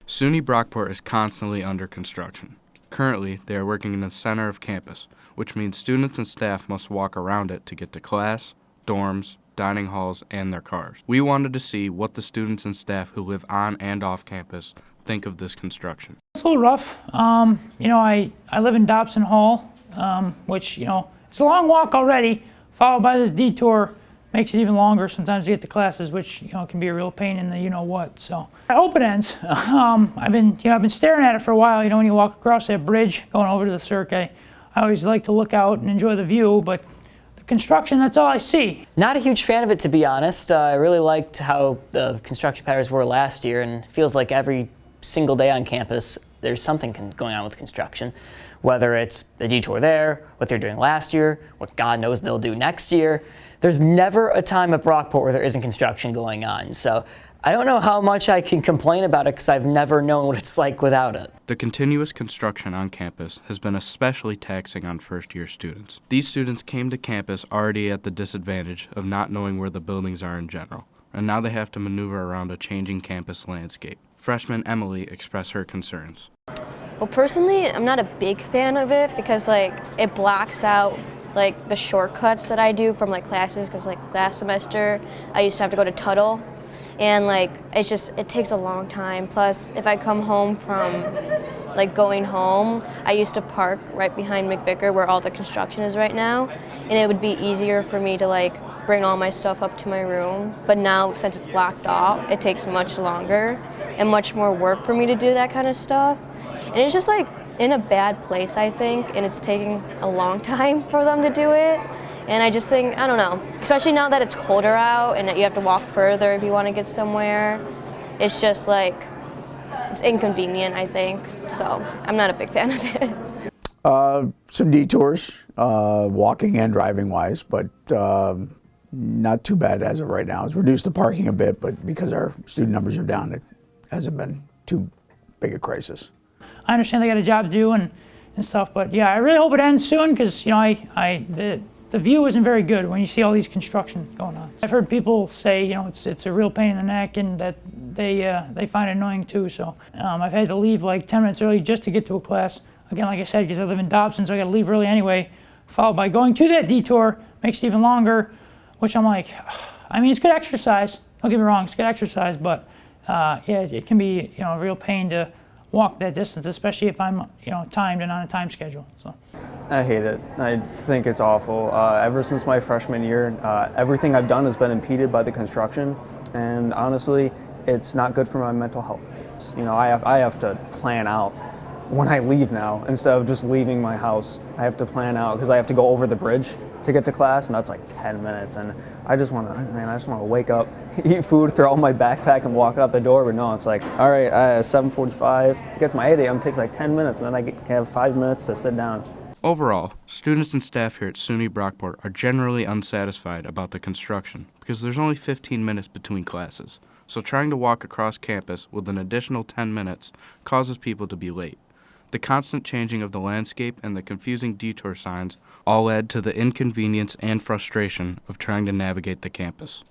SUNY Brockport is constantly under construction. Currently, they are working in the center of campus, which means students and staff must walk around it to get to class, dorms, dining halls, and their cars. We wanted to see what the students and staff who live on and off campus think of this construction. It's a little rough. I live in Dobson Hall, which, it's a long walk already, followed by this detour. Makes it even longer sometimes to get to classes, which can be a real pain in the you-know-what. So I hope it ends. I've been staring at it for a while. When you walk across that bridge going over to the Cirque, I always like to look out and enjoy the view, but the construction, that's all I see. Not a huge fan of it, to be honest. I really liked how the construction patterns were last year, and it feels like every single day on campus there's something going on with construction. Whether it's the detour there, what they're doing last year, what God knows they'll do next year. There's never a time at Brockport where there isn't construction going on. So I don't know how much I can complain about it because I've never known what it's like without it. The continuous construction on campus has been especially taxing on first-year students. These students came to campus already at the disadvantage of not knowing where the buildings are in general, and now they have to maneuver around a changing campus landscape. Freshman Emily expressed her concerns. Well, personally, I'm not a big fan of it because it blocks out the shortcuts that I do from classes, because last semester I used to have to go to Tuttle, and it takes a long time. Plus, if I come home from going home, I used to park right behind McVicker where all the construction is right now, and it would be easier for me to bring all my stuff up to my room. But now, since it's blocked off, it takes much longer and much more work for me to do that kind of stuff. And it's just in a bad place, I think, and it's taking a long time for them to do it. And I just think, I don't know, especially now that it's colder out and that you have to walk further if you want to get somewhere. It's just it's inconvenient, I think. So I'm not a big fan of it. Some detours, walking and driving wise, but not too bad as of right now. It's reduced the parking a bit, but because our student numbers are down, it hasn't been too big a crisis. I understand they got a job to do and stuff, but yeah, I really hope it ends soon because the view isn't very good when you see all these construction going on. I've heard people say it's a real pain in the neck and that they find it annoying too. So I've had to leave 10 minutes early just to get to a class. Again, like I said, because I live in Dobson, so I got to leave early anyway. Followed by going to that detour makes it even longer, which I'm it's good exercise. Don't get me wrong, it's good exercise, but it can be a real pain to walk that distance, especially if I'm timed and on a time schedule. So I hate it. I think it's awful. Ever since my freshman year, everything I've done has been impeded by the construction, and honestly, it's not good for my mental health. I have to plan out when I leave now instead of just leaving my house. I have to plan out because I have to go over the bridge to get to class, and that's 10 minutes. And I just want to wake up, eat food, throw out my backpack, and walk out the door. But no, it's all right, 7:45 to get to my 8 a.m. takes 10 minutes, and then I can have 5 minutes to sit down. Overall, students and staff here at SUNY Brockport are generally unsatisfied about the construction because there's only 15 minutes between classes. So trying to walk across campus with an additional 10 minutes causes people to be late. The constant changing of the landscape and the confusing detour signs all add to the inconvenience and frustration of trying to navigate the campus.